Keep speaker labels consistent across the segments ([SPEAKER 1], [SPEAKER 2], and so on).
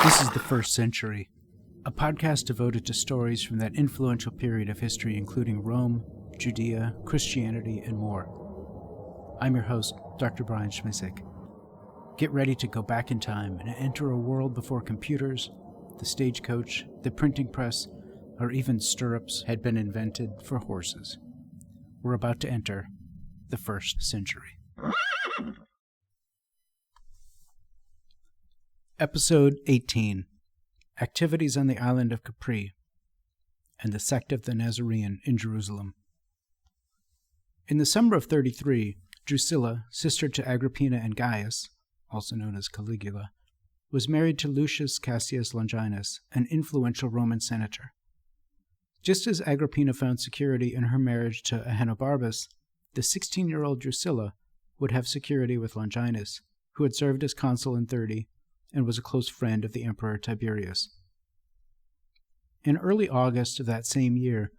[SPEAKER 1] This is The First Century, a podcast devoted to stories from that influential period of history including Rome, Judea, Christianity, and more. I'm your host, Dr. Brian Schmisek. Get ready to go back in time and enter a world before computers, the stagecoach, the printing press, or even stirrups had been invented for horses. We're about to enter the first century. Episode 18, Activities on the Island of Capri, and the Sect of the Nazorean in Jerusalem. In the summer of 33, Drusilla, sister to Agrippina and Gaius, also known as Caligula, was married to Lucius Cassius Longinus, an influential Roman senator. Just as Agrippina found security in her marriage to Ahenobarbus, the 16-year-old Drusilla would have security with Longinus, who had served as consul in 30 and was a close friend of the Emperor Tiberius. In early August of that same year,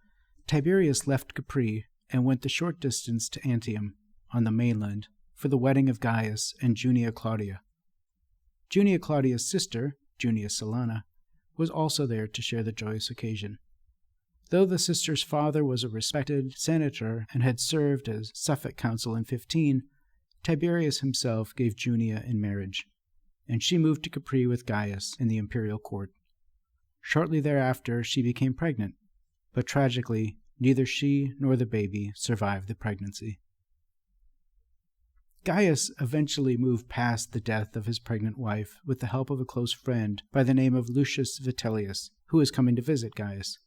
[SPEAKER 1] Tiberius left Capri and went the short distance to Antium, on the mainland, for the wedding of Gaius and Junia Claudia. Junia Claudia's sister, Junia Silana, was also there to share the joyous occasion. Though the sister's father was a respected senator and had served as Suffolk consul in 15, Tiberius himself gave Junia in marriage, and she moved to Capri with Gaius in the imperial court. Shortly thereafter, she became pregnant, but tragically, neither she nor the baby survived the pregnancy. Gaius eventually moved past the death of his pregnant wife with the help of a close friend by the name of Lucius Vitellius, who was coming to visit Gaius.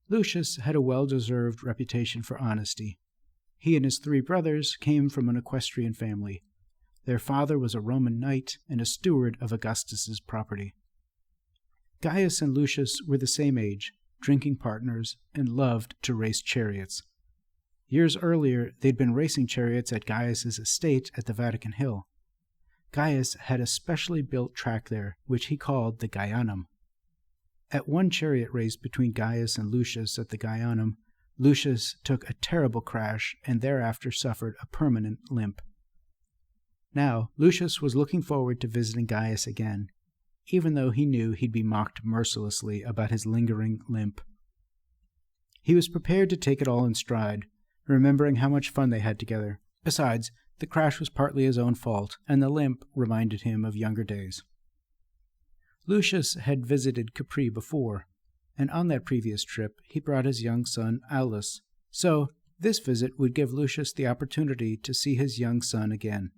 [SPEAKER 1] Lucius had a well-deserved reputation for honesty. He and his 3 brothers came from an equestrian family. Their father was a Roman knight and a steward of Augustus's property. Gaius and Lucius were the same age, drinking partners, and loved to race chariots. Years earlier, they'd been racing chariots at Gaius's estate at the Vatican Hill. Gaius had a specially built track there, which he called the Gaianum. At one chariot race between Gaius and Lucius at the Gaianum, Lucius took a terrible crash and thereafter suffered a permanent limp. Now, Lucius was looking forward to visiting Gaius again, even though he knew he'd be mocked mercilessly about his lingering limp. He was prepared to take it all in stride, remembering how much fun they had together. Besides, the crash was partly his own fault, and the limp reminded him of younger days. Lucius had visited Capri before, and on that previous trip he brought his young son Aulus, so this visit would give Lucius the opportunity to see his young son again.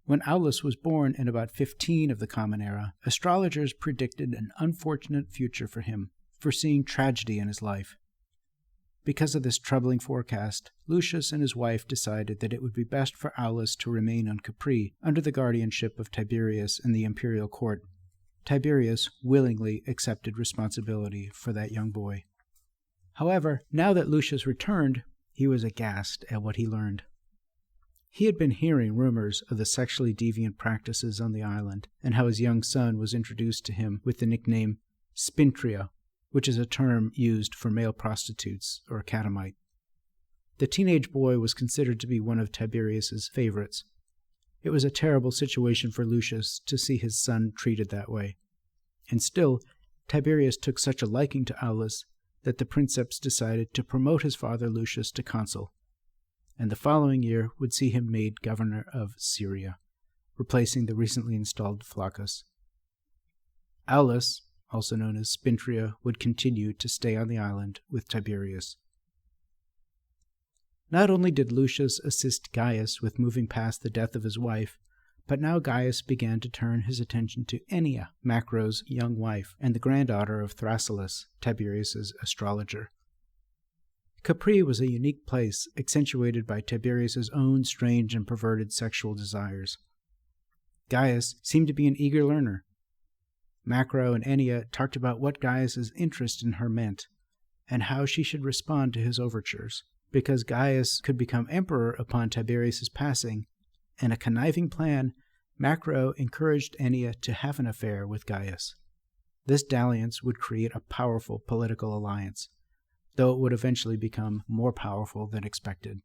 [SPEAKER 1] When Aulus was born in about 15 of the Common Era, astrologers predicted an unfortunate future for him, foreseeing tragedy in his life. Because of this troubling forecast, Lucius and his wife decided that it would be best for Aulus to remain on Capri under the guardianship of Tiberius and the imperial court. Tiberius willingly accepted responsibility for that young boy. However, now that Lucius returned, he was aghast at what he learned. He had been hearing rumors of the sexually deviant practices on the island, and how his young son was introduced to him with the nickname Spintria, which is a term used for male prostitutes or catamite. The teenage boy was considered to be one of Tiberius's favorites. It was a terrible situation for Lucius to see his son treated that way. And still, Tiberius took such a liking to Aulus that the princeps decided to promote his father Lucius to consul, and the following year would see him made governor of Syria, replacing the recently installed Flaccus. Aulus, also known as Spintria, would continue to stay on the island with Tiberius. Not only did Lucius assist Gaius with moving past the death of his wife, but now Gaius began to turn his attention to Ennia, Macro's young wife, and the granddaughter of Thrasyllus, Tiberius's astrologer. Capri was a unique place, accentuated by Tiberius's own strange and perverted sexual desires. Gaius seemed to be an eager learner. Macro and Ennia talked about what Gaius's interest in her meant, and how she should respond to his overtures, because Gaius could become emperor upon Tiberius's passing. In a conniving plan, Macro encouraged Ennia to have an affair with Gaius. This dalliance would create a powerful political alliance, though it would eventually become more powerful than expected.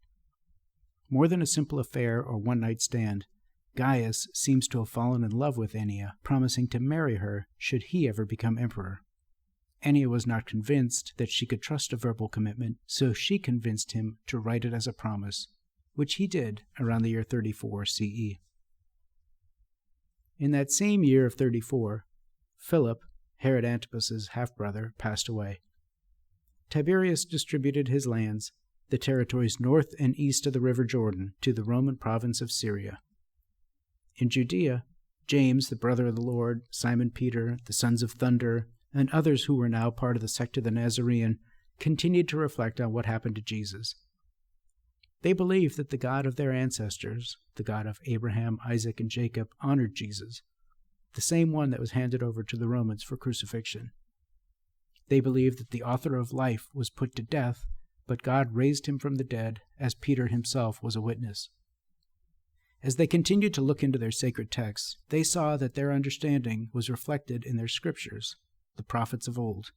[SPEAKER 1] More than a simple affair or one-night stand, Gaius seems to have fallen in love with Ennia, promising to marry her should he ever become emperor. Ennia was not convinced that she could trust a verbal commitment, so she convinced him to write it as a promise, which he did around the year 34 CE. In that same year of 34, Philip, Herod Antipas's half-brother, passed away. Tiberius distributed his lands, the territories north and east of the river Jordan, to the Roman province of Syria. In Judea, James, the brother of the Lord, Simon Peter, the sons of Thunder, and others who were now part of the sect of the Nazorean continued to reflect on what happened to Jesus. They believed that the God of their ancestors, the God of Abraham, Isaac, and Jacob, honored Jesus, the same one that was handed over to the Romans for crucifixion. They believed that the author of life was put to death, but God raised him from the dead, as Peter himself was a witness. As they continued to look into their sacred texts, they saw that their understanding was reflected in their scriptures, the prophets of old.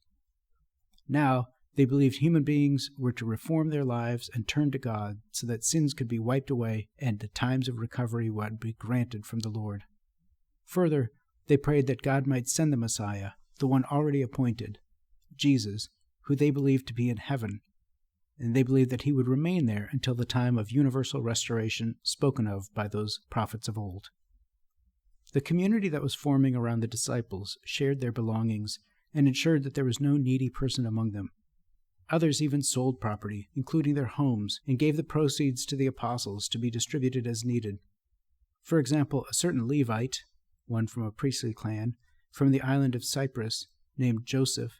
[SPEAKER 1] Now, they believed human beings were to reform their lives and turn to God so that sins could be wiped away and the times of recovery would be granted from the Lord. Further, they prayed that God might send the Messiah, the one already appointed, Jesus, who they believed to be in heaven, and they believed that he would remain there until the time of universal restoration spoken of by those prophets of old. The community that was forming around the disciples shared their belongings and ensured that there was no needy person among them. Others even sold property, including their homes, and gave the proceeds to the apostles to be distributed as needed. For example, a certain Levite, one from a priestly clan, from the island of Cyprus, named Joseph,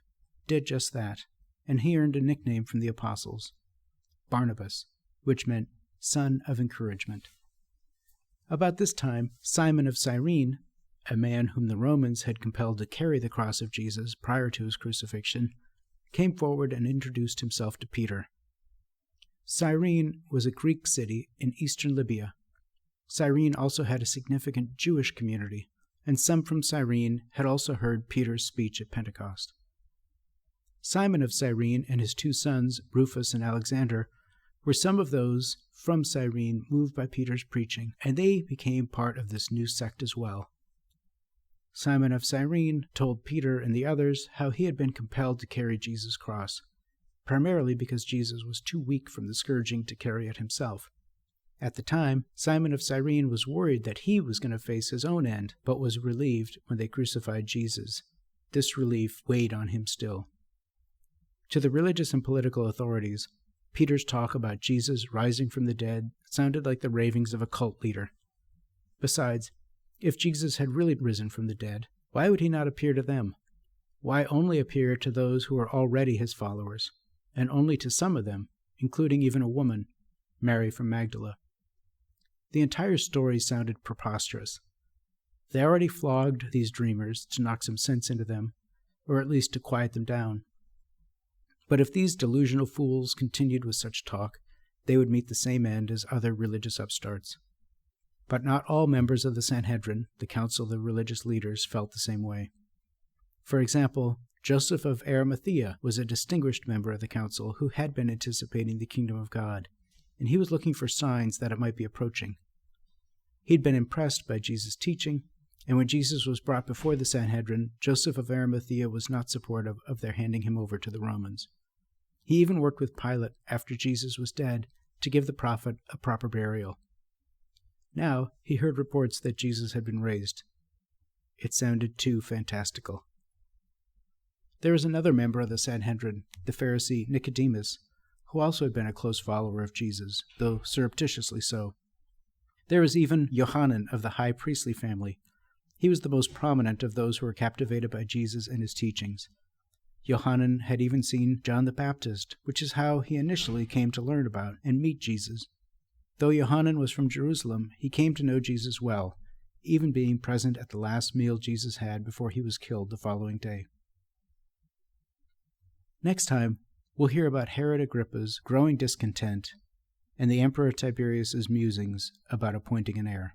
[SPEAKER 1] did just that, and he earned a nickname from the apostles, Barnabas, which meant son of encouragement. About this time, Simon of Cyrene, a man whom the Romans had compelled to carry the cross of Jesus prior to his crucifixion, came forward and introduced himself to Peter. Cyrene was a Greek city in eastern Libya. Cyrene also had a significant Jewish community, and some from Cyrene had also heard Peter's speech at Pentecost. Simon of Cyrene and his two sons, Rufus and Alexander, were some of those from Cyrene moved by Peter's preaching, and they became part of this new sect as well. Simon of Cyrene told Peter and the others how he had been compelled to carry Jesus' cross, primarily because Jesus was too weak from the scourging to carry it himself. At the time, Simon of Cyrene was worried that he was going to face his own end, but was relieved when they crucified Jesus. This relief weighed on him still. To the religious and political authorities, Peter's talk about Jesus rising from the dead sounded like the ravings of a cult leader. Besides, if Jesus had really risen from the dead, why would he not appear to them? Why only appear to those who are already his followers, and only to some of them, including even a woman, Mary from Magdala? The entire story sounded preposterous. They already flogged these dreamers to knock some sense into them, or at least to quiet them down. But if these delusional fools continued with such talk, they would meet the same end as other religious upstarts. But not all members of the Sanhedrin, the council of the religious leaders, felt the same way. For example, Joseph of Arimathea was a distinguished member of the council who had been anticipating the kingdom of God, and he was looking for signs that it might be approaching. He'd been impressed by Jesus' teaching, and when Jesus was brought before the Sanhedrin, Joseph of Arimathea was not supportive of their handing him over to the Romans. He even worked with Pilate after Jesus was dead to give the prophet a proper burial. Now he heard reports that Jesus had been raised. It sounded too fantastical. There was another member of the Sanhedrin, the Pharisee Nicodemus, who also had been a close follower of Jesus, though surreptitiously so. There was even Johanan of the high priestly family. He was the most prominent of those who were captivated by Jesus and his teachings. Johanan had even seen John the Baptist, which is how he initially came to learn about and meet Jesus. Though Johanan was from Jerusalem, he came to know Jesus well, even being present at the last meal Jesus had before he was killed the following day. Next time, we'll hear about Herod Agrippa's growing discontent and the Emperor Tiberius's musings about appointing an heir.